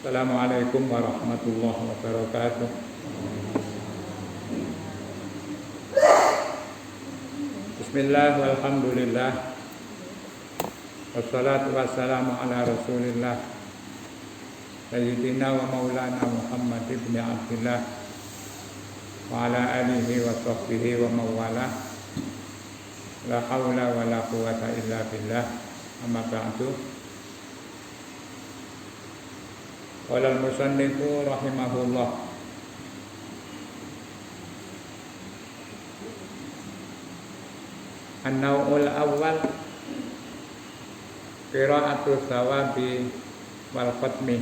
Assalamualaikum warahmatullahi wabarakatuh. Bismillah, walhamdulillah, wassalatu wassalamu ala rasulillah Sayyidina wa maulana Muhammad ibn Abdillah wa ala alihi wa sahbihi wa mawalah. La hawla wa la quwata illa billah. Amma ba'du. Qala al-musannifu rahimahullah, an-naw'ul awwal qira'atu thawabi wal khatmi.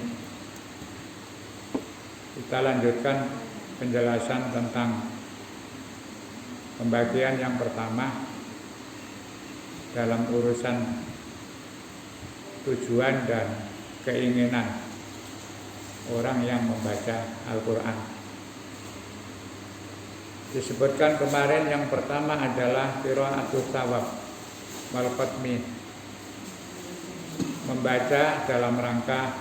Kita lanjutkan penjelasan tentang pembagian yang pertama dalam urusan tujuan dan keinginan orang yang membaca Al-Quran. Disebutkan kemarin yang pertama adalah qira'atus thawab wal khatmi, membaca dalam rangka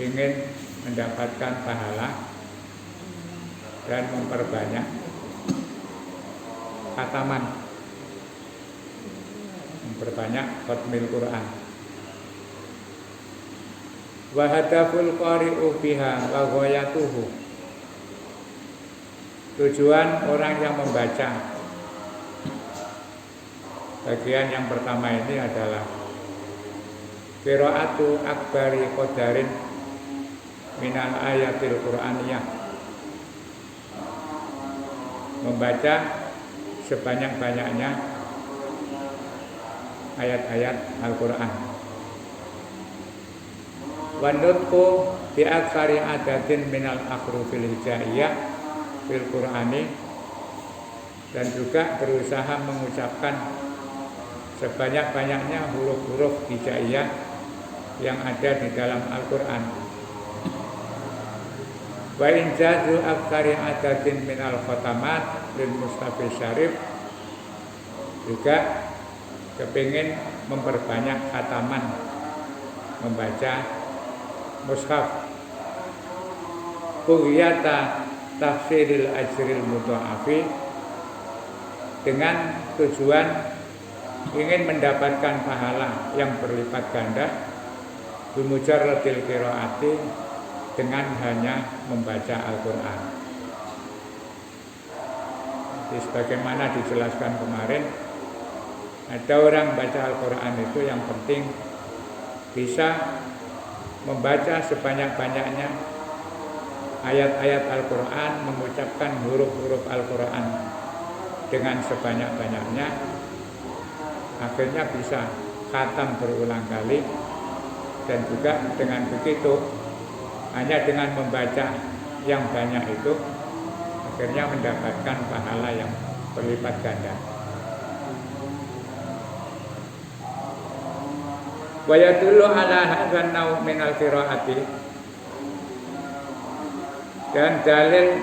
ingin mendapatkan pahala dan memperbanyak khataman, memperbanyak khatmil Quran. Wa hadaful qari'u biha wa ghayatuhu. Tujuan orang yang membaca bagian yang pertama ini adalah qira'atu akbari qadarin minal ayatil Qur'aniyah, membaca sebanyak-banyaknya ayat-ayat Al-Quran. Wa nutqu bi aktsari adatin minal ahrufil hijaiyah fil Qur'ani, dan juga berusaha mengucapkan sebanyak-banyaknya huruf-huruf hijaiyah yang ada di dalam Al-Quran. Wa injadu aktsari adatin minal khatamat lil Mushafis Syarif, juga kepingin memperbanyak khataman membaca mushaf. Qiyata tafsiril ajril mudha'afi, dengan tujuan ingin mendapatkan pahala yang berlipat ganda bimujarradil qiraati, dengan hanya membaca Al-Quran. Jadi sebagaimana dijelaskan kemarin, ada orang baca Al-Quran itu yang penting bisa membaca sebanyak-banyaknya ayat-ayat Al-Quran, mengucapkan huruf-huruf Al-Quran dengan sebanyak-banyaknya, akhirnya bisa khatam berulang kali. Dan juga dengan begitu, hanya dengan membaca yang banyak itu, akhirnya mendapatkan pahala yang berlipat ganda. Wa yadullu ala hadzal naw' min al-qiraati, dan dalil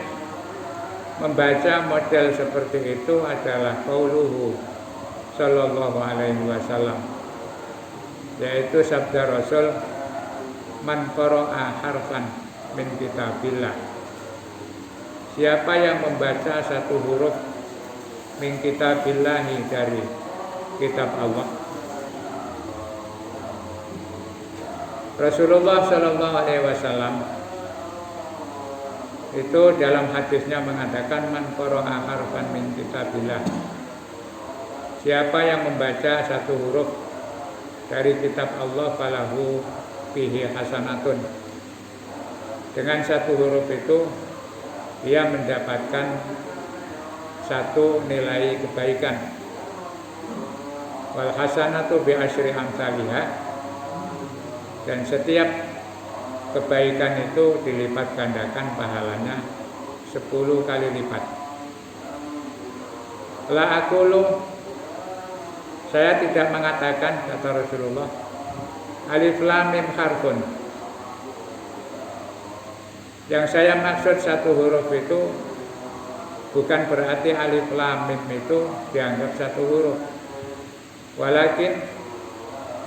membaca model seperti itu adalah qauluhu sallallahu alaihi wasallam, yaitu sabda Rasul, man qara'a harfan min kitabillah, siapa yang membaca satu huruf min kitabillahi, dari kitab Allah. Rasulullah sallallahu alaihi wasallam itu dalam hadisnya mengatakan, man qara'a harfan min kitabillah, siapa yang membaca satu huruf dari kitab Allah, falahu fihi hasanatun, dengan satu huruf itu dia mendapatkan satu nilai kebaikan. Wal hasanatu bi asyri amsalihah, dan setiap kebaikan itu dilipat gandakan pahalanya 10 kali lipat. La aqulu, saya tidak mengatakan, kata Rasulullah, alif lam mim harfun, yang saya maksud satu huruf itu bukan berarti alif lam mim itu dianggap satu huruf, walakin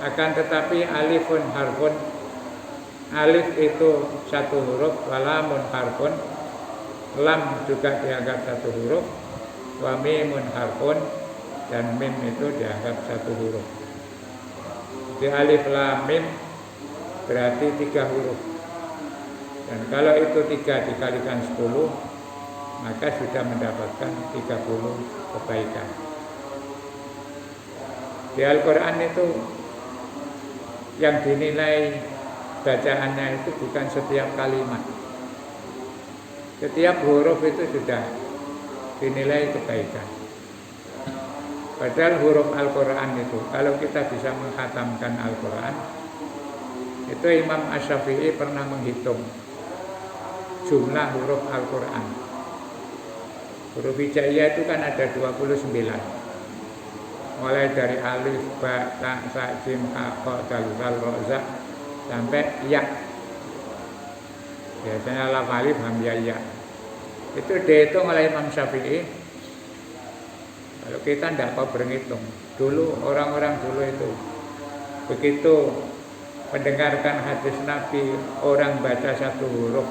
akan tetapi alifun harfun Alif itu satu huruf, walamun harfun. Lam juga dianggap satu huruf, wa mimun harfun, dan mim itu dianggap satu huruf. Di alif lam mim berarti 3 huruf. Dan kalau itu 3 dikalikan 10, maka sudah mendapatkan 30 kebaikan. Di Al-Quran itu yang dinilai bacaannya itu bukan setiap kalimat. Setiap huruf itu sudah dinilai kebaikan. Padahal huruf Al-Quran itu, kalau kita bisa menghatamkan Al-Quran, itu Imam Asy-Syafi'i pernah menghitung jumlah huruf Al-Quran. Huruf hijaiyah itu kan ada 29. Mulai dari alif, ba, ta, sa, jim, ha, kha, dal, zal, ro, za sampai ya. Biasanya lam, alif, hamzah, ya. Itu dihitung oleh Imam Syafi'i. Kalau kita tidak mau berhitung. Dulu orang-orang dulu itu begitu mendengarkan hadis Nabi, orang baca satu huruf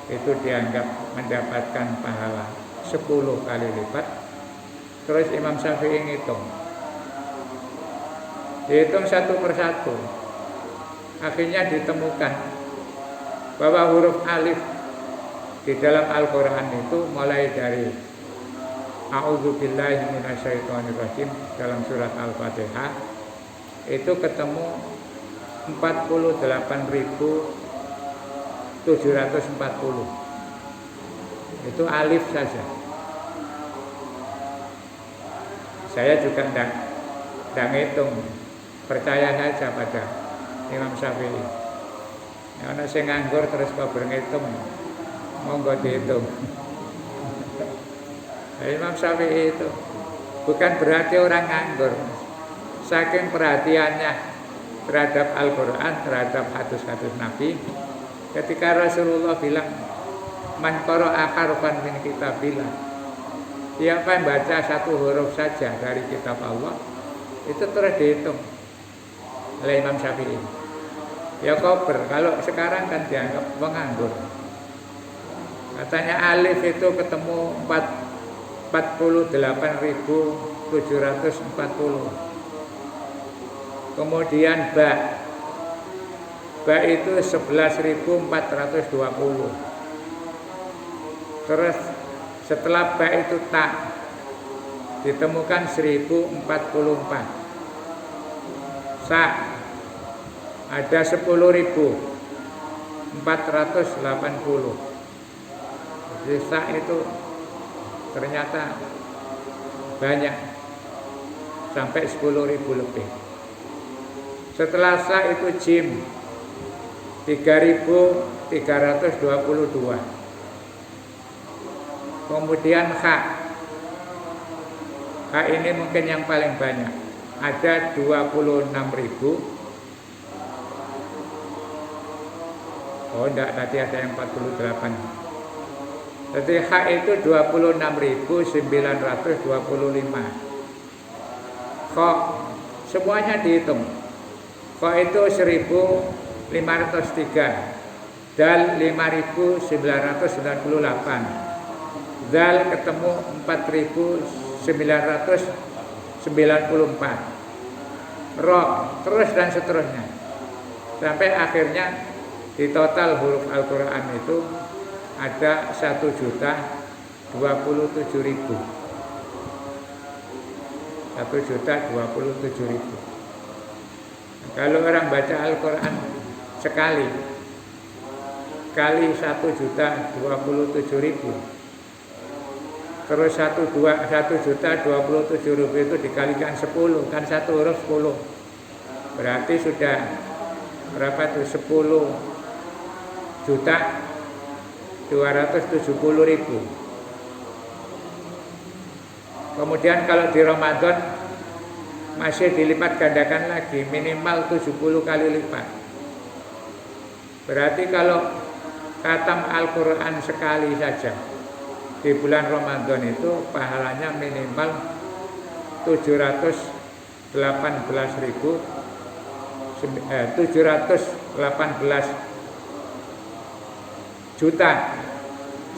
itu dianggap mendapatkan pahala 10 kali lipat. Terus Imam Syafi'i ngitung, dihitung satu persatu. Akhirnya ditemukan bahwa huruf alif di dalam Al-Quran itu mulai dari A'udzubillahi minasyaitonirrajim dalam surat Al-Fatihah itu ketemu 48.740. Itu alif saja. Saya juga tidak ngitung, percaya saja pada Imam Syafi'i. Karena saya nganggur terus kau berhitung, monggo dihitung. Imam Syafi'i itu bukan berarti orang nganggur. Saking perhatiannya terhadap Al-Quran, terhadap hadis-hadis Nabi, ketika Rasulullah bilang, man qara'a harfan min kitabillah, siapa yang baca satu huruf saja dari kitab Allah, itu terus dihitung oleh Imam Syafi'i. Ya kober, kalau sekarang kan dianggap menganggur. Katanya alif itu ketemu 48.740. Kemudian ba itu 11.420. Terus setelah ba itu ta ditemukan 1044. Sa ada 10.480. Jadi sa itu ternyata banyak, sampai 10.000 lebih. Setelah sa itu jim 3.322. Kemudian ha ini mungkin yang paling banyak, ada 26.000. Oh enggak, tadi ada yang 48. Jadi H itu 26.925. Kok semuanya dihitung. Kok itu 1.503. Dal 5.998. Dal ketemu 4.994. Ro terus dan seterusnya. Sampai akhirnya di total huruf Al-Quran itu ada 1.027.000. 1.027.000. Kalau orang baca Al-Quran sekali kali 1.027.000, terus 1.027.000 itu dikalikan 10, kan satu huruf 10, berarti sudah berapa tuh? 10.270.000. Kemudian kalau di Ramadan masih dilipat gandakan lagi, minimal 70 kali lipat. Berarti kalau khatam Al-Quran sekali saja di bulan Ramadan itu pahalanya minimal 718 juta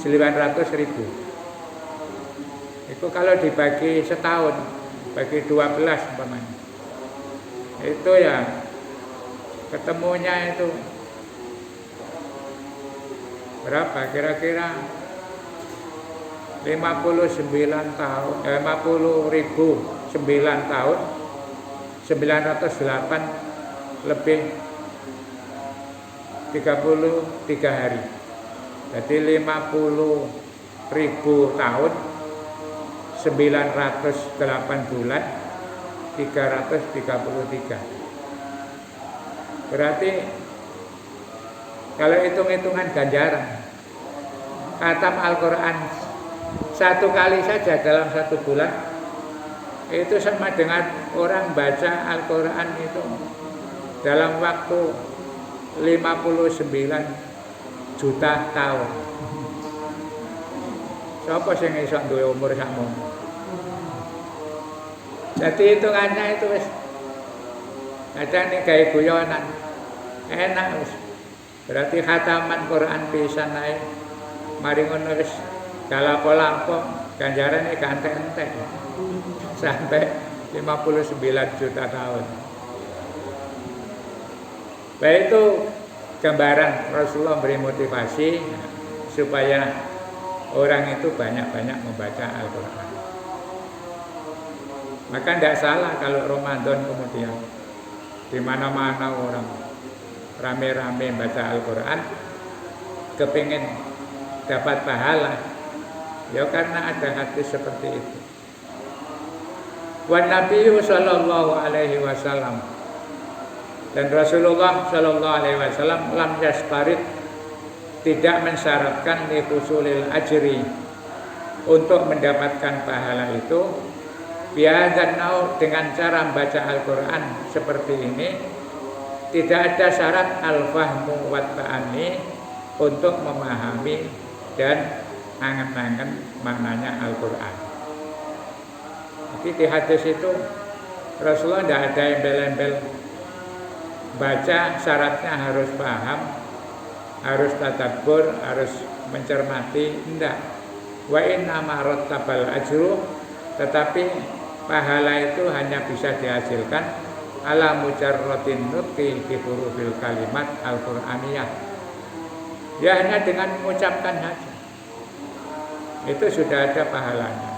900.000. Itu kalau dibagi setahun, bagi 12 umpamanya, itu ya ketemunya itu berapa? Kira-kira 59 tahun, 50.000 9 tahun, 908 lebih 33 hari. Jadi 50.000 tahun, 908 bulan, 333. Berarti kalau hitung-hitungan ganjaran, khatam Al-Quran satu kali saja dalam satu bulan, itu sama dengan orang baca Al-Quran itu dalam waktu 59 juta tahun. Siapa sing iso duwe umur sakmono? Jadi hitungannya itu wis ada nih kayak guyonan, enak wis. Berarti khataman Quran pisan ae mari ngono wis dalapo-lapo ganjarane kantek-entek sampai 59 juta tahun. Baik, itu gambaran Rasulullah beri motivasi supaya orang itu banyak-banyak membaca Al-Quran. Maka tidak salah kalau Ramadan kemudian di mana-mana orang rame-rame baca Al-Quran, kepingin dapat pahala, ya karena ada hadis seperti itu. Wan Nabiyyu sallallahu alaihi wasallam, dan Rasulullah sallallahu alaihi wasallam lam yastarid, tidak mensyaratkan li husulil ajri, untuk mendapatkan pahala itu biadzan nau, dengan cara membaca Al-Quran seperti ini. Tidak ada syarat al-fahmu wa ta'ani, untuk memahami dan angen-angen maknanya Al-Quran. Jadi di hadis itu Rasulullah tidak ada embel-embel baca syaratnya harus paham, harus tadabbur, harus mencermati, tidak. Wa inna ma rattabal ajru, tetapi pahala itu hanya bisa dihasilkan ala mujarratin nutqi bi hurufil kalimat al-Qur'aniyah. Ya hanya dengan mengucapkan saja, itu sudah ada pahalanya.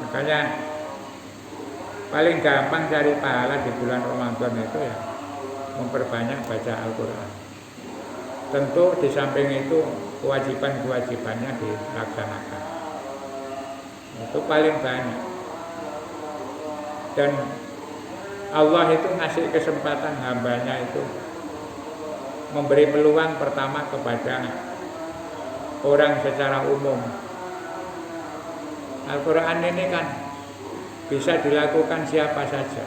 Makanya paling gampang cari pahala di bulan Ramadan itu ya memperbanyak baca Al-Quran. Tentu di samping itu kewajiban-kewajibannya dilaksanakan, itu paling banyak. Dan Allah itu ngasih kesempatan hambanya itu memberi peluang pertama kepada orang secara umum. Al-Quran ini kan bisa dilakukan siapa saja,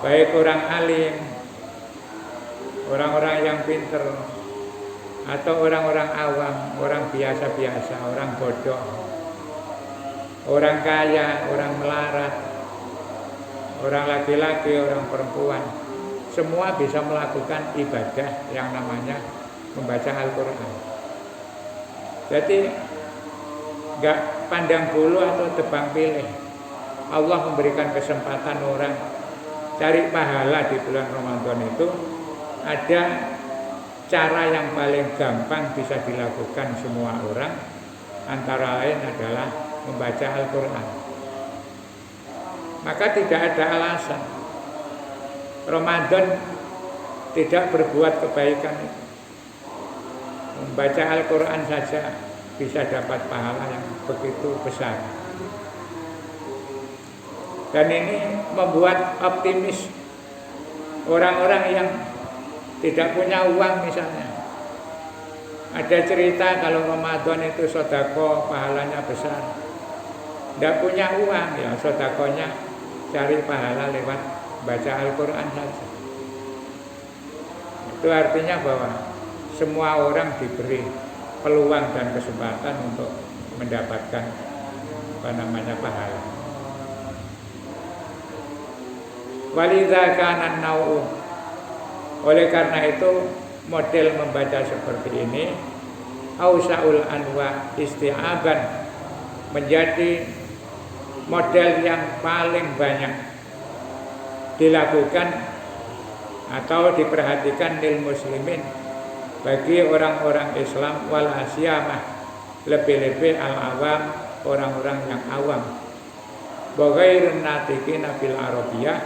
baik orang alim, orang-orang yang pinter, atau orang-orang awam, orang biasa-biasa, orang bodoh, orang kaya, orang melarat, orang laki-laki, orang perempuan, semua bisa melakukan ibadah yang namanya membaca Al-Quran. Jadi gak pandang bulu atau tebang pilih. Allah memberikan kesempatan orang cari pahala di bulan Ramadan itu. Ada cara yang paling gampang bisa dilakukan semua orang, antara lain adalah membaca Al-Quran. Maka tidak ada alasan Ramadan tidak berbuat kebaikan. Membaca Al-Quran saja bisa dapat pahala yang begitu besar. Dan ini membuat optimis orang-orang yang tidak punya uang misalnya. Ada cerita kalau Ramadan itu sedekah pahalanya besar. Tidak punya uang, ya sedekahnya cari pahala lewat baca Al-Quran saja. Itu artinya bahwa semua orang diberi peluang dan kesempatan untuk mendapatkan pahala. Walidza kana nau'u, oleh karena itu model membaca seperti ini, ausaul anwa isti'aban, menjadi model yang paling banyak dilakukan atau diperhatikan lil muslimin, bagi orang-orang Islam, wal asyamah, lebih-lebih al-awam, orang-orang yang awam, bagairun natiqina bil arabiyah,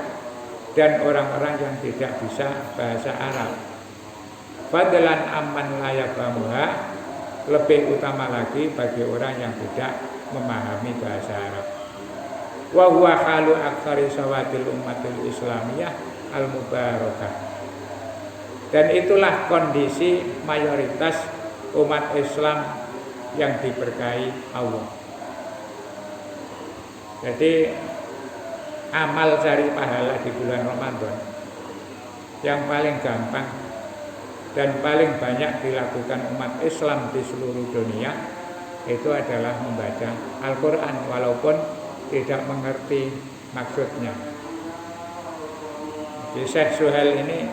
dan orang-orang yang tidak bisa bahasa Arab. Fadlan amman la yafhamuha, lebih utama lagi bagi orang yang tidak memahami bahasa Arab. Wa huwa halu aktsari sawadil ummatil islamiyah al mubarakah, dan itulah kondisi mayoritas umat Islam yang diberkahi Allah. Jadi amal cari pahala di bulan Ramadan yang paling gampang dan paling banyak dilakukan umat Islam di seluruh dunia itu adalah membaca Al-Quran, walaupun tidak mengerti maksudnya. Jadi Syekh Suhail ini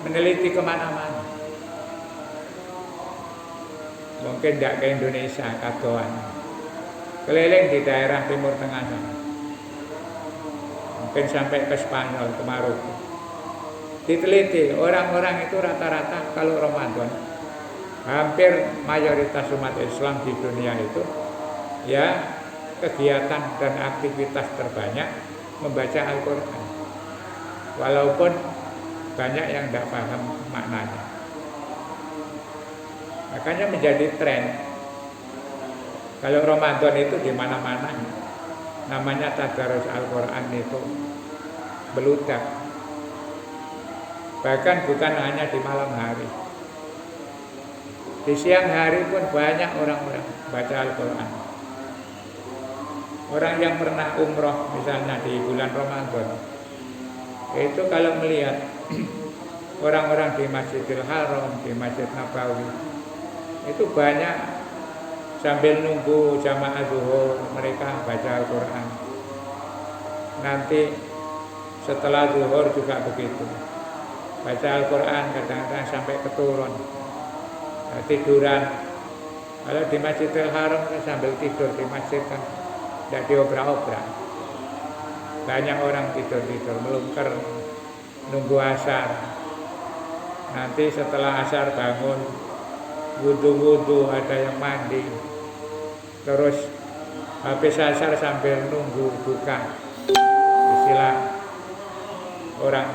meneliti kemana-mana, mungkin tidak ke Indonesia, kadoan, keliling di daerah Timur Tengah sana, mungkin sampai ke Spanyol, ke Maroko. Diteliti, orang-orang itu rata-rata kalau Ramadan, hampir mayoritas umat Islam di dunia itu ya kegiatan dan aktivitas terbanyak membaca Al-Quran, walaupun banyak yang tidak paham maknanya. Makanya menjadi tren. Kalau Ramadan itu di mana-mana namanya tadarus Al-Quran itu beludak. Bahkan bukan hanya di malam hari, di siang hari pun banyak orang-orang baca Al-Quran. Orang yang pernah umroh misalnya di bulan Ramadan, itu kalau melihat orang-orang di Masjidil Haram, di Masjid Nabawi, itu banyak sambil nunggu jamaah zuhur mereka baca Al-Quran. Nanti setelah zuhur juga begitu, baca Al-Quran, kadang-kadang sampai keturun, tiduran. Kalau di Masjidil Haram kan sambil tidur di masjid kan tidak diobrak-obrak. Banyak orang tidur-tidur melungker nunggu asar. Nanti setelah asar bangun, wudu-wudu, ada yang mandi, terus habis asar sambil nunggu buka. Istilah orang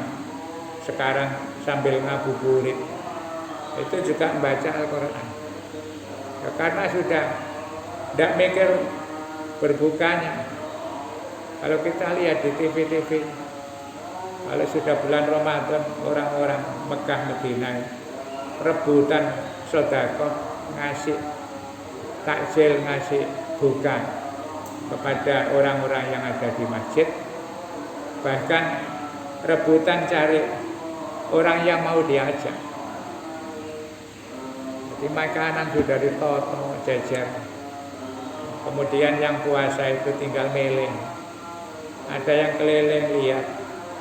sekarang sambil ngabuburit, itu juga membaca Al-Quran ya, karena sudah tidak mikir berbukanya. Kalau kita lihat di TV-TV, kalau sudah bulan Ramadan, orang-orang Mekah Madinah rebutan sedekah, ngasih takjil, ngasih buka kepada orang-orang yang ada di masjid. Bahkan rebutan cari orang yang mau diajak. Jadi makanan sudah ditoto, jajar. Kemudian yang puasa itu tinggal milih. Ada yang keliling lihat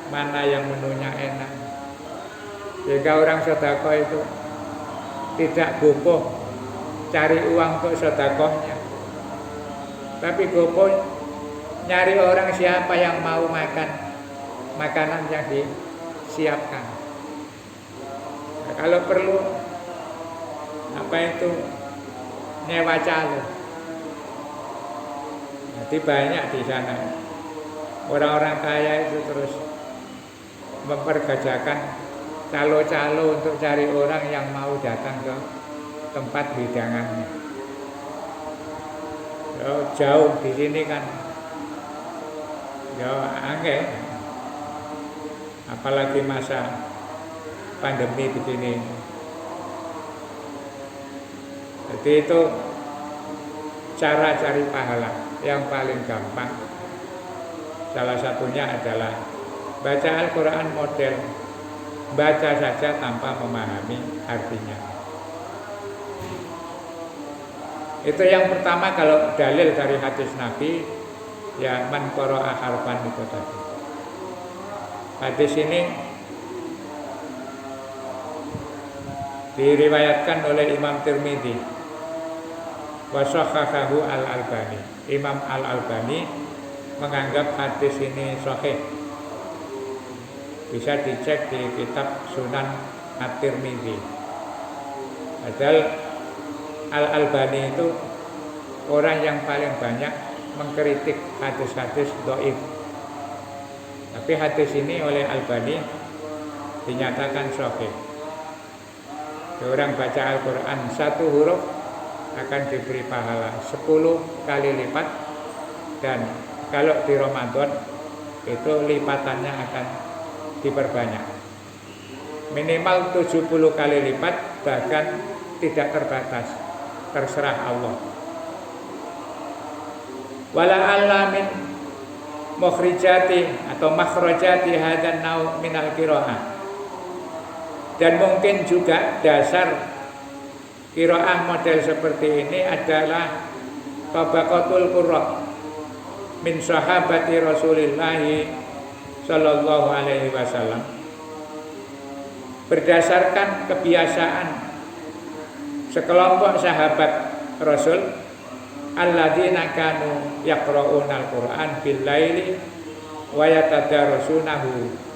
mana yang menunya enak. Jika orang sedekah itu tidak gopoh cari uang untuk sedekahnya, tapi gopoh nyari orang siapa yang mau makan makanan yang disiapkan. Nah, kalau perlu nyewa calo. Jadi banyak di sana orang-orang kaya itu terus mempergajakan calo-calo untuk cari orang yang mau datang ke tempat hidangannya. Jauh di sini kan, angel. Apalagi masa pandemi begini. Jadi itu cara cari pahala yang paling gampang. Salah satunya adalah baca Al-Quran model, baca saja tanpa memahami artinya. Itu yang pertama. Kalau dalil dari hadis Nabi, ya man qara'a harfan itu tadi. Hadis ini Diriwayatkan oleh Imam Tirmidzi wa shahhahahu Al-Albani. Imam Al-Albani menganggap hadis ini sahih. Bisa dicek di kitab Sunan At-Tirmidzi. Padahal Al-Albani itu orang yang paling banyak mengkritik hadis-hadis dhaif. Tapi hadis ini oleh Albani dinyatakan sahih. Orang baca Al-Quran 1 huruf akan diberi pahala 10 kali lipat, dan kalau di Ramadan itu lipatannya akan diperbanyak minimal 70 kali lipat, bahkan tidak terbatas, terserah Allah. Wala alamin mukhrijati atau makhrajati hadan nau minal qiraah. Dan mungkin juga dasar qiraah model seperti ini adalah tabaqatul qurra min sahabati Rasulillah sallallahu alaihi wasallam. Berdasarkan kebiasaan sekelompok sahabat Rasul alladzina kanu yaqra'unal Qur'an bil laili wa yatadarasunahu.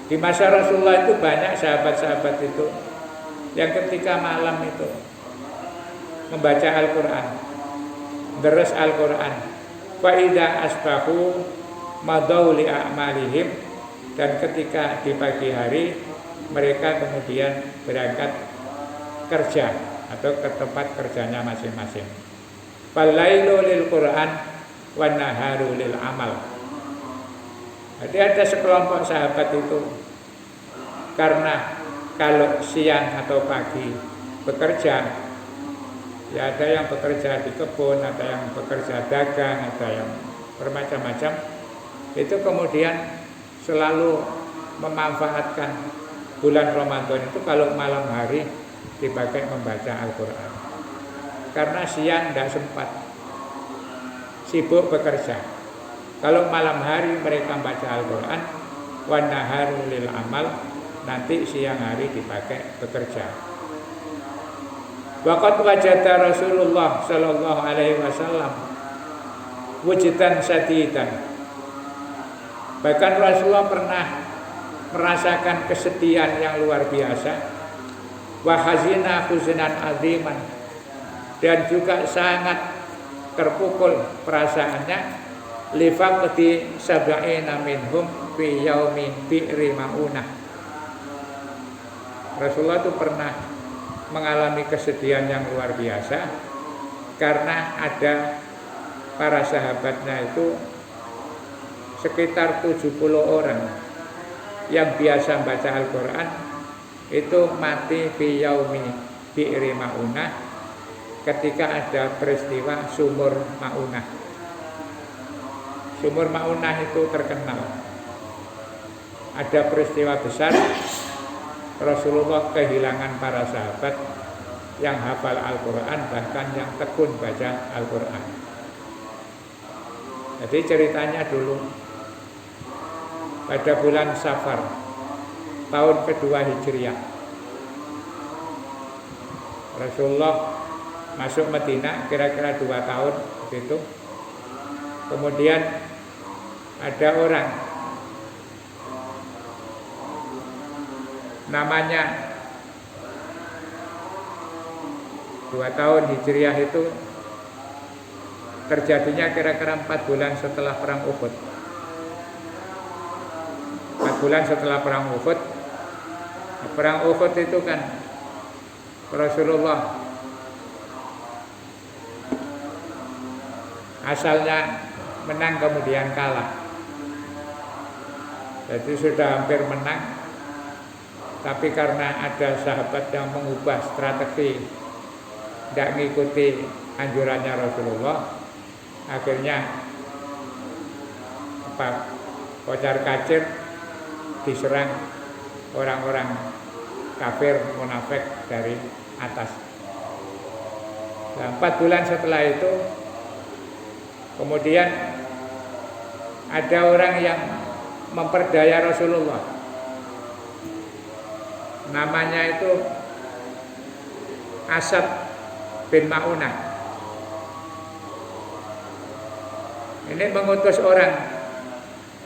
Di masa Rasulullah itu banyak sahabat-sahabat itu yang ketika malam itu membaca Al-Quran, deres Al-Quran. Fa idza asbahu madau li a'malihim, dan ketika di pagi hari mereka kemudian berangkat kerja atau ke tempat kerjanya masing-masing. Fal lailu lil Qur'an wan naharu lil amal. Jadi ada sekelompok sahabat itu, karena kalau siang atau pagi bekerja, ya ada yang bekerja di kebun, ada yang bekerja dagang, ada yang bermacam-macam, itu kemudian selalu memanfaatkan bulan Ramadan itu kalau malam hari dipakai membaca Al-Quran. Karena siang tidak sempat, sibuk bekerja. Kalau malam hari mereka baca Al-Quran, wan naharu lil amal, nanti siang hari dipakai bekerja. Waqad wajada Rasulullah sallallahu alaihi wasallam wujudan sadidan. Bahkan Rasulullah pernah merasakan kesedihan yang luar biasa, wa hazina huznan aziman, dan juga sangat terpukul perasaannya lifaqti sab'ina minhum fi yaumin bi'ri maunah. Rasulullah itu pernah mengalami kesedihan yang luar biasa karena ada para sahabatnya itu sekitar 70 orang yang biasa baca Al-Quran itu mati fi yaumi bi'ri maunah ketika ada peristiwa sumur maunah. Sumur Maunah itu terkenal. Ada peristiwa besar, Rasulullah kehilangan para sahabat yang hafal Al-Quran, bahkan yang tekun baca Al-Quran. Jadi ceritanya dulu pada bulan Safar tahun kedua Hijriah, Rasulullah masuk Madinah kira-kira 2 tahun begitu. Kemudian ada orang namanya 2 tahun Hijriah itu terjadinya kira-kira 4 bulan setelah perang Uhud. 4 bulan setelah perang Uhud. Perang Uhud itu kan Rasulullah asalnya menang kemudian kalah. Jadi sudah hampir menang, tapi karena ada sahabat yang mengubah strategi, tidak mengikuti anjurannya Rasulullah, akhirnya kocar-kacir diserang orang-orang kafir munafik dari atas. Nah, 4 bulan setelah itu kemudian ada orang yang memperdaya Rasulullah. Namanya itu Asad bin Ma'unah. Ini mengutus orang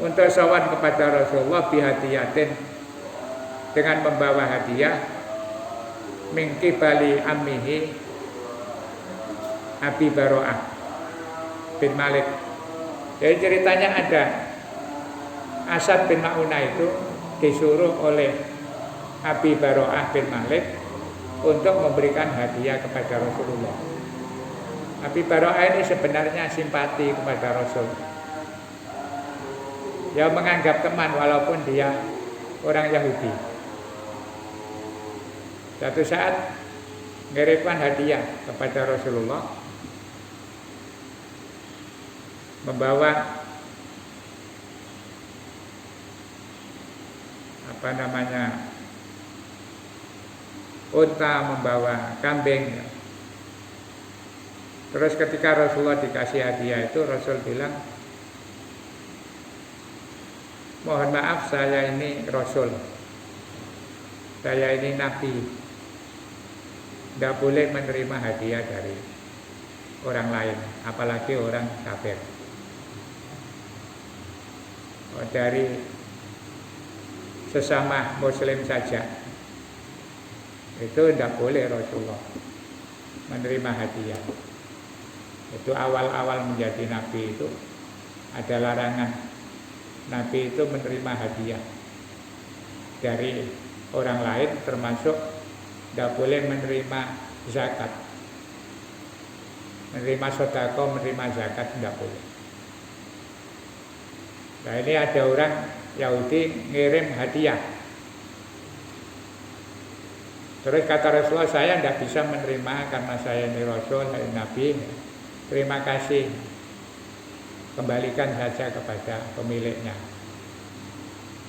untuk sowan kepada Rasulullah bihadiyatin, dengan membawa hadiah mingki bali ammihi Abi Baro'ah bin Malik. Jadi ceritanya ada Asad bin Ma'unah itu disuruh oleh Abi Baro'ah bin Malik untuk memberikan hadiah kepada Rasulullah. Abi Baro'ah ini sebenarnya simpati kepada Rasul. Dia menganggap teman walaupun dia orang Yahudi. Suatu saat mengirimkan hadiah kepada Rasulullah, membawa unta, membawa kambing. Terus ketika Rasulullah dikasih hadiah itu, Rasul bilang, mohon maaf, saya ini Rasul, saya ini Nabi, tidak boleh menerima hadiah dari orang lain, apalagi orang kafir. Dari sesama Muslim saja itu tidak boleh Rasulullah menerima hadiah. Itu awal-awal menjadi Nabi itu ada larangan. Nabi itu menerima hadiah dari orang lain, termasuk tidak boleh menerima zakat, menerima sedekah, menerima zakat tidak boleh. Nah, ini ada orang Yahudi ngirim hadiah. Terus kata Rasulullah, saya tidak bisa menerima karena saya ini Rasul, saya Nabi. Terima kasih, kembalikan saja kepada pemiliknya.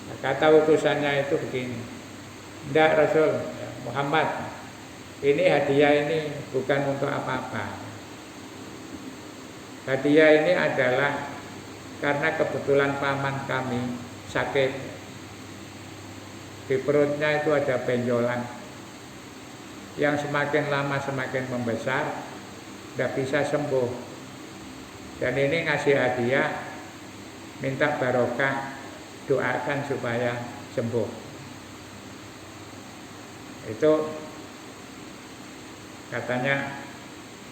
Nah, kata utusannya itu begini, tidak Rasul Muhammad, ini hadiah ini bukan untuk apa-apa. Hadiah ini adalah karena kebetulan paman kami sakit, di perutnya itu ada benjolan yang semakin lama semakin membesar, tidak bisa sembuh. Dan ini ngasih hadiah, minta barokah, doakan supaya sembuh. Itu katanya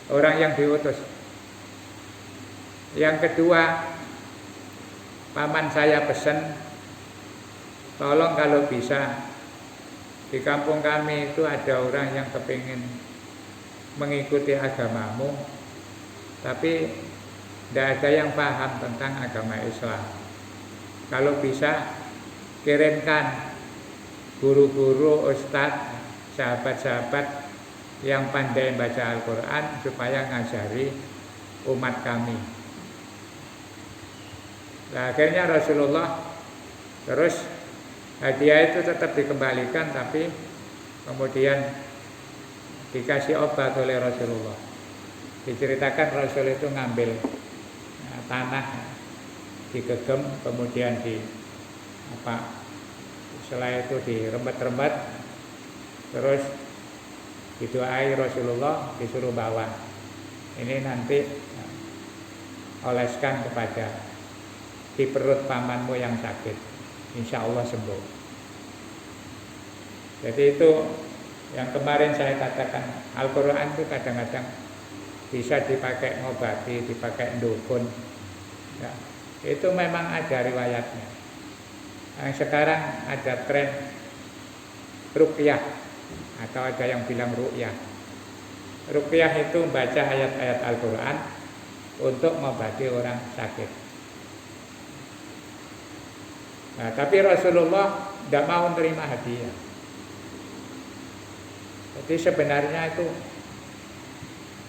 orang yang diutus. Yang kedua, paman saya pesan, tolong kalau bisa di kampung kami itu ada orang yang kepingin mengikuti agamamu, tapi tidak ada yang paham tentang agama Islam. Kalau bisa kirimkan guru-guru, ustadz, sahabat-sahabat yang pandai baca Al-Quran supaya ngajari umat kami. Nah, akhirnya Rasulullah terus hadiah itu tetap dikembalikan, tapi kemudian dikasih obat oleh Rasulullah. Diceritakan Rasul itu ngambil tanah, digegem, kemudian setelah itu dirembet-rembet, terus didoai Rasulullah, disuruh bawa. Ini nanti oleskan kepada di perut pamanmu yang sakit, insya Allah sembuh. Jadi itu yang kemarin saya katakan, Al-Quran itu kadang-kadang bisa dipakai ngobati, dipakai ndukun. Ya, itu memang ada riwayatnya. Yang sekarang ada tren ruqyah, atau ada yang bilang ruqyah. Ruqyah itu baca ayat-ayat Al-Quran untuk mengobati orang sakit. Nah, tapi Rasulullah tidak mau menerima hadiah. Jadi sebenarnya itu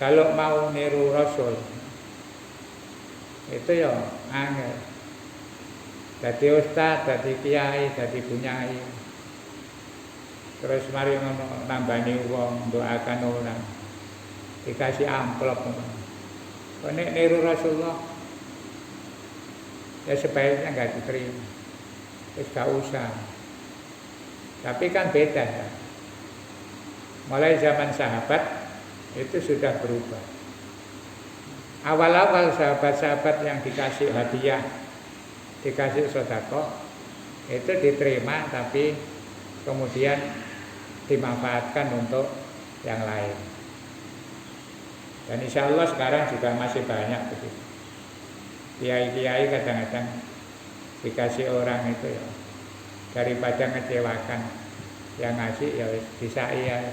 kalau mau niru Rasul itu ya angel. Jadi ustaz, jadi kiai, jadi bunyai. Terus mari nambani wong, doakan orang, dikasih amplop. Nek niru Rasulullah ya sebaiknya enggak diterima. Gak usah. Tapi kan beda ya. mulai zaman sahabat itu sudah berubah. Awal-awal sahabat-sahabat yang dikasih hadiah, dikasih sedekah, itu diterima tapi kemudian dimanfaatkan untuk yang lain. Dan insya Allah sekarang juga masih banyak begitu. Kiai-kiai kadang-kadang dikasih orang itu ya, daripada ngecewakan yang ngasih ya bisa iya,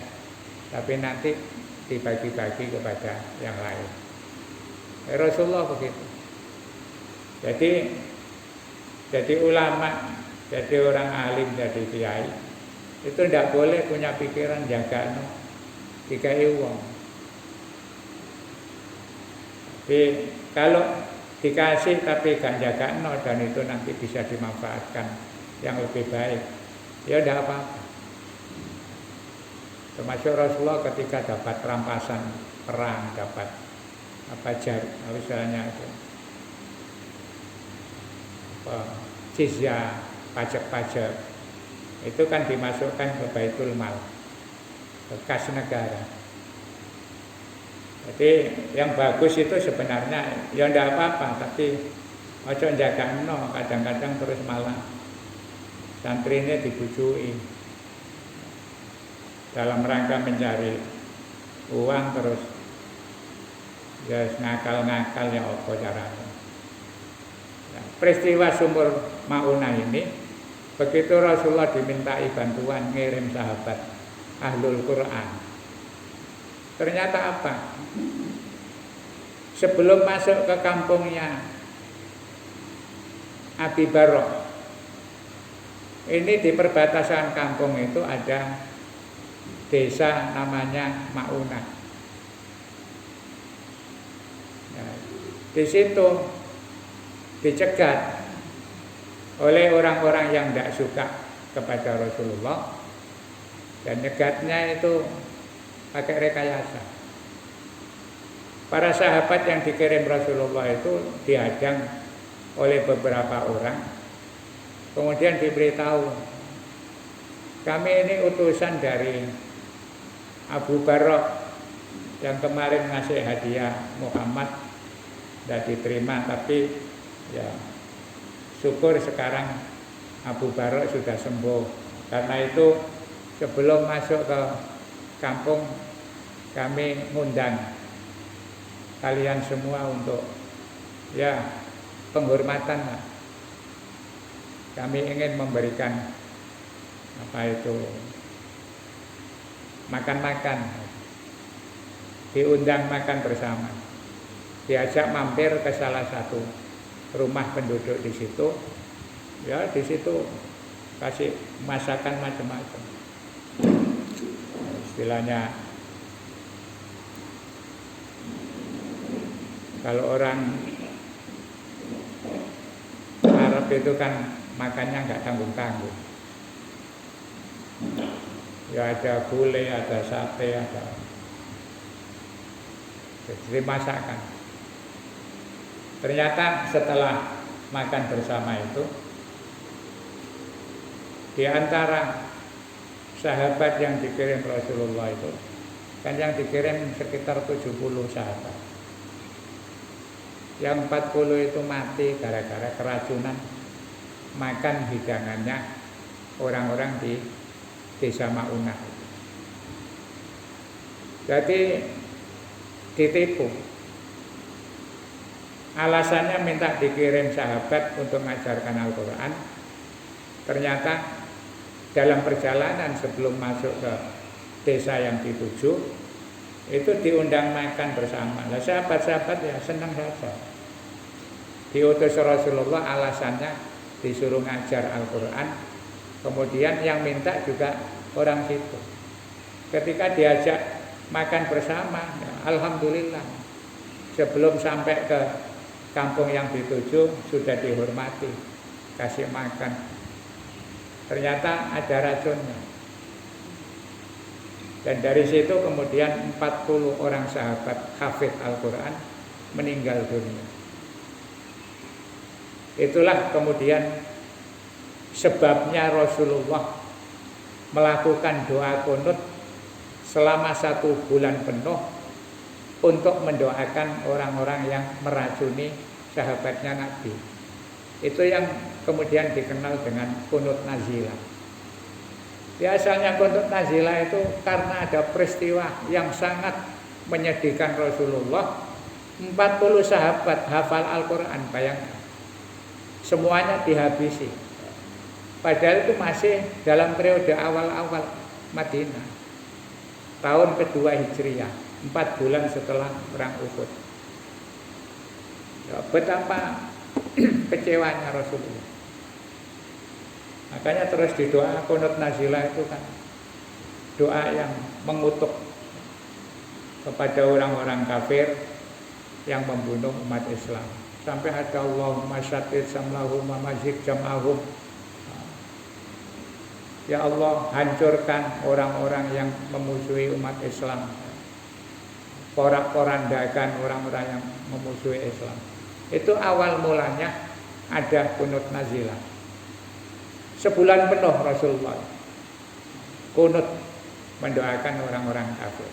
tapi nanti dibagi-bagi kepada yang lain. Rasulullah begitu. Jadi ulama, jadi orang alim, jadi kiai itu tidak boleh punya pikiran jaga dikai uang. Tapi kalau dikasih tapi gak jaga dan itu nanti bisa dimanfaatkan yang lebih baik, ya tidak apa-apa. Termasuk Rasulullah ketika dapat rampasan perang, dapat misalnya itu jizyah, pajak-pajak, itu kan dimasukkan ke Baitul Mal, ke kas negara. Jadi yang bagus itu sebenarnya ya tidak apa-apa, tapi ojo njagakno, kadang-kadang terus malah santrinya dibujui dalam rangka mencari uang, terus ya ngakal-ngakal ya apa caranya. Nah, peristiwa sumur Maunah ini, begitu Rasulullah dimintai bantuan ngirim sahabat Ahlul Quran, ternyata apa? Sebelum masuk ke kampungnya Abi Barok, ini di perbatasan kampung itu ada desa namanya Maunah. Nah, di situ dicegat oleh orang-orang yang tidak suka kepada Rasulullah, dan nyegatnya itu pakai rekayasa. Para sahabat yang dikirim Rasulullah itu dihadang oleh beberapa orang, kemudian diberitahu, kami ini utusan dari Abu Barok yang kemarin ngasih hadiah Muhammad, tidak diterima, tapi ya syukur sekarang Abu Barok sudah sembuh. Karena itu sebelum masuk ke kampung kami ngundang kalian semua untuk ya penghormatan lah. Kami ingin memberikan makan-makan, diundang makan bersama, diajak mampir ke salah satu rumah penduduk di situ, ya di situ kasih masakan macam-macam. Istilahnya kalau orang Arab itu kan makannya nggak tanggung-tanggung. Ya ada gulai, ada sate, ada jadi masakan. Ternyata setelah makan bersama itu, di antara sahabat yang dikirim Rasulullah itu, kan yang dikirim sekitar 70 sahabat. Yang 40 itu mati gara-gara keracunan makan hidangannya orang-orang di desa Maunah. Jadi ditipu. Alasannya minta dikirim sahabat untuk mengajarkan Al-Quran. Ternyata dalam perjalanan sebelum masuk ke desa yang dituju, itu diundang makan bersama. Nah, sahabat-sahabat ya senang saja. Diutus Rasulullah alasannya disuruh ngajar Al-Quran. Kemudian yang minta juga orang situ. Ketika diajak makan bersama, ya, alhamdulillah, sebelum sampai ke kampung yang dituju sudah dihormati, kasih makan. Ternyata ada racunnya. Dan dari situ kemudian 40 orang sahabat hafid Al-Quran meninggal dunia. Itulah kemudian sebabnya Rasulullah melakukan doa kunut selama 1 bulan penuh untuk mendoakan orang-orang yang meracuni sahabatnya Nabi. Itu yang kemudian dikenal dengan kunut nazilah. Biasanya kunut nazilah itu karena ada peristiwa yang sangat menyedihkan Rasulullah. 40 sahabat hafal Al-Quran, bayangkan. Semuanya dihabisi. Padahal itu masih dalam periode awal-awal Madinah. Tahun kedua Hijriah, 4 bulan setelah perang Uhud. Ya, betapa kecewanya Rasulullah. Makanya terus di doa kunut nazilah itu kan doa yang mengutuk kepada orang-orang kafir yang membunuh umat Islam. Sampai ada Allahumma syatid samlahum wa mazid jam'ahum. Ya Allah, hancurkan orang-orang yang memusuhi umat Islam. Porak-porandakan orang-orang yang memusuhi Islam. Itu awal mulanya ada kunut nazilah. Sebulan penuh Rasulullah kunut mendoakan orang-orang kafir.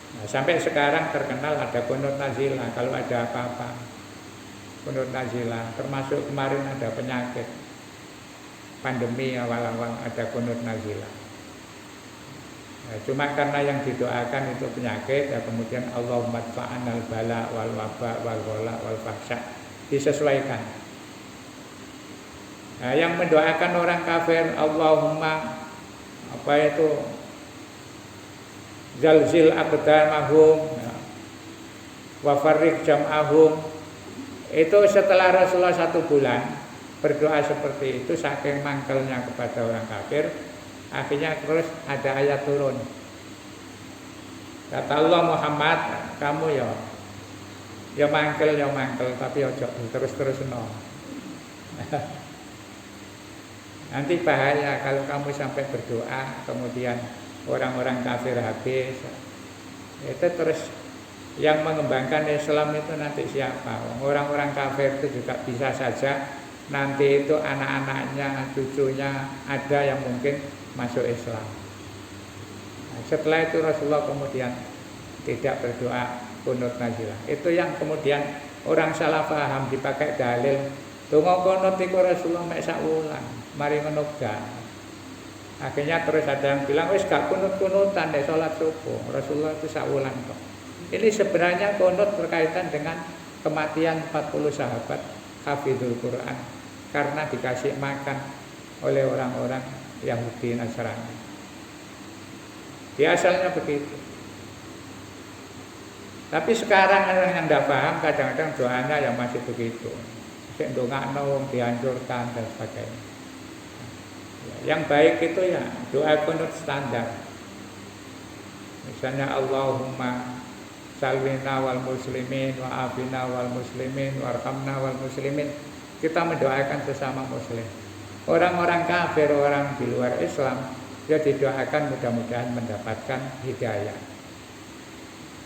Nah, sampai sekarang terkenal ada kunut nazilah kalau ada apa-apa. Kunut nazilah, termasuk kemarin ada penyakit pandemi awal-awal ada kunut nazilah. Nah, cuma karena yang didoakan itu penyakit, ya kemudian Allahumma fa'anal bala wal waba wal ghala wal fahsya disesuaikan. Nah, yang mendoakan orang kafir Allahumma apa itu zalzil aqdamahum wa farriq jam'ahum, itu setelah Rasulullah 1 bulan berdoa seperti itu saking mangkelnya kepada orang kafir, akhirnya terus ada ayat turun. Kata Allah, Muhammad, kamu ya mangkel tapi ojo terus no. Nanti bahaya kalau kamu sampai berdoa kemudian orang-orang kafir habis. Itu terus yang mengembangkan Islam itu nanti siapa? Orang-orang kafir itu juga bisa saja nanti itu anak-anaknya, cucunya ada yang mungkin masuk Islam. Nah, setelah itu Rasulullah kemudian tidak berdoa kunut nazilah. Itu yang kemudian orang salah paham dipakai dalil. Donga kunut iku Rasulullah mek sak wulan, mari ngono gak. Akhirnya terus ada yang bilang wis gak kunut-kunutan deh salat subuh. Rasulullah itu sak wulan kok. Ini sebenarnya kunut berkaitan dengan kematian 40 sahabat hafizul Quran karena dikasih makan oleh orang-orang Yahudi Nasrani. Asalnya begitu. Tapi sekarang orang yang tidak paham kadang-kadang doanya yang masih begitu. Sik ndongakno dihancurkan dan sebagainya. Yang baik itu ya doa kunut standar. Misalnya Allahumma salwina wal muslimin wa afina wal muslimin warhamna wal muslimin. Kita mendoakan sesama muslim. Orang-orang kafir, orang di luar Islam, dia didoakan mudah-mudahan mendapatkan hidayah.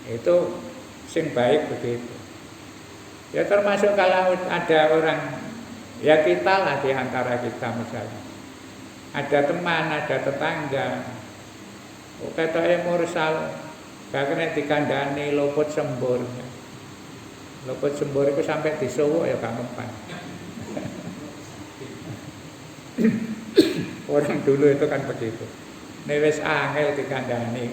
Itu sing baik begitu. Ya termasuk kalau ada orang, ya kita lah di antara kita misalnya. Ada teman, ada tetangga. Ketoke mursal, gak kena dikandani luput sembur. Luput sembur itu sampai disuwuk ya gak mempan. Orang dulu itu kan begitu. Nek wis angel dikandani,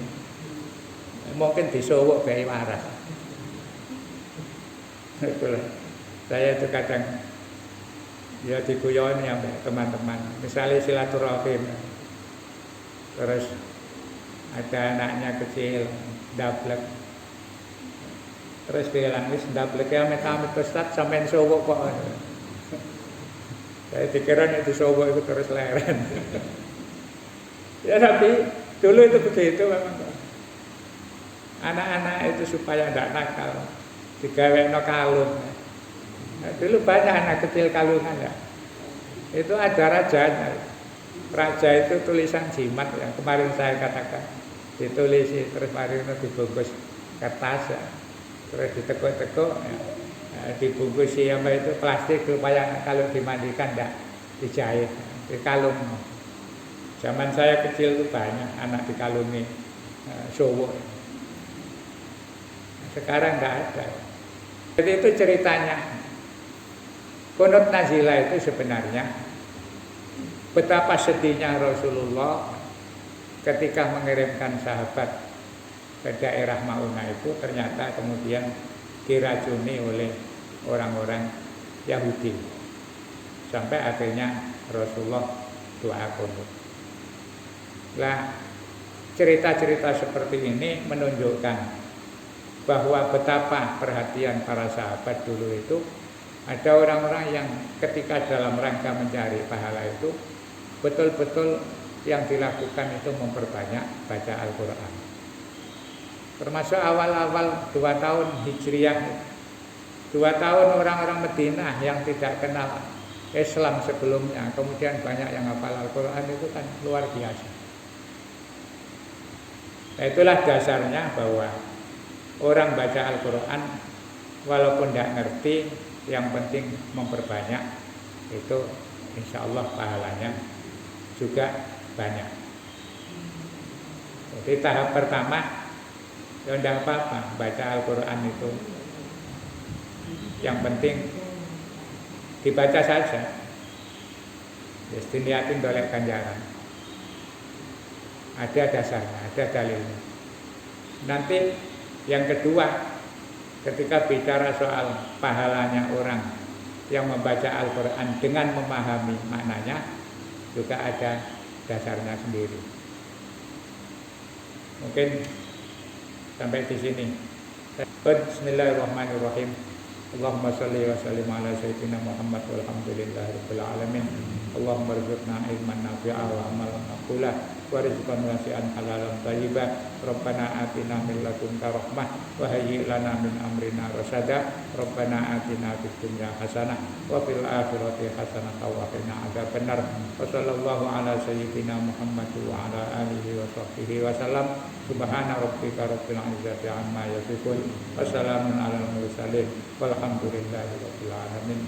mungkin disuwuk bae waras. Itulah. Saya itu kadang ya diguyoni ya teman-teman. Misalnya silaturahim, terus ada anaknya kecil ndablek, terus bilang wis ndablek ya amit-amit Ustaz sampean suwuk kok. Saya dikira nek disowok itu terus leren. Ya tapi dulu itu begitu memang. Anak-anak itu supaya tidak nakal digawekno kalung. Nah, dulu banyak anak kecil kalungan ya. Itu ada rajanya. Raja itu tulisan jimat yang kemarin saya katakan. Ditulis terus mari dibungkus kertas ya. Terus ditekuk-tekuk ya. Dibungkus apa itu plastik supaya kalau dimandikan tidak dijahit di kalung. Zaman saya kecil itu banyak anak dikalungi cowok. Sekarang nggak ada. Jadi itu ceritanya. Qunut nazilah itu sebenarnya betapa sedihnya Rasulullah ketika mengirimkan sahabat ke daerah Maunah itu ternyata kemudian diracuni oleh orang-orang Yahudi. Sampai akhirnya Rasulullah doa qunut. Nah, cerita-cerita seperti ini menunjukkan bahwa betapa perhatian para sahabat dulu itu. Ada orang-orang yang ketika dalam rangka mencari pahala itu betul-betul yang dilakukan itu memperbanyak baca Al-Quran. Termasuk awal-awal 2 tahun Hijriah, 2 tahun orang-orang Madinah yang tidak kenal Islam sebelumnya, kemudian banyak yang hafal Al-Quran itu kan luar biasa. Nah, itulah dasarnya bahwa orang baca Al-Quran walaupun tidak ngerti, yang penting memperbanyak, itu insya Allah pahalanya juga banyak. Jadi tahap pertama ya tidak apa-apa baca Al-Quran itu, yang penting dibaca saja, ya diniatin oleh ganjaran. Ada dasarnya, ada dalilnya. Nanti yang kedua, ketika bicara soal pahalanya orang yang membaca Al-Quran dengan memahami maknanya, juga ada dasarnya sendiri. Mungkin sampai di sini. Bismillahirrahmanirrahim. Allahumma sholli wa sallim ala sayyidina Muhammad walhamdulillahirabbil alamin. Allahumma rzuqna ilman nafi'a wa amalan maqbulah wa rizqan wasi'an halalan thayyiban. Rabbana atina min ladunka rahmah wa hayyi' lana min amrina rasyada. Rabbana atina fid dunya hasanah wa fil akhirati hasanah wa qina adzabannar. Wa sallallahu ala sayyidina Muhammad wa ala alihi wa sahbihi wa sallam. Subhana rabbika rabbil izzati amma yasifun. Wassalamun alal mursalin. Walhamdulillahi rabbil alamin.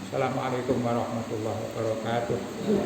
Assalamualaikum warahmatullahi wabarakatuh.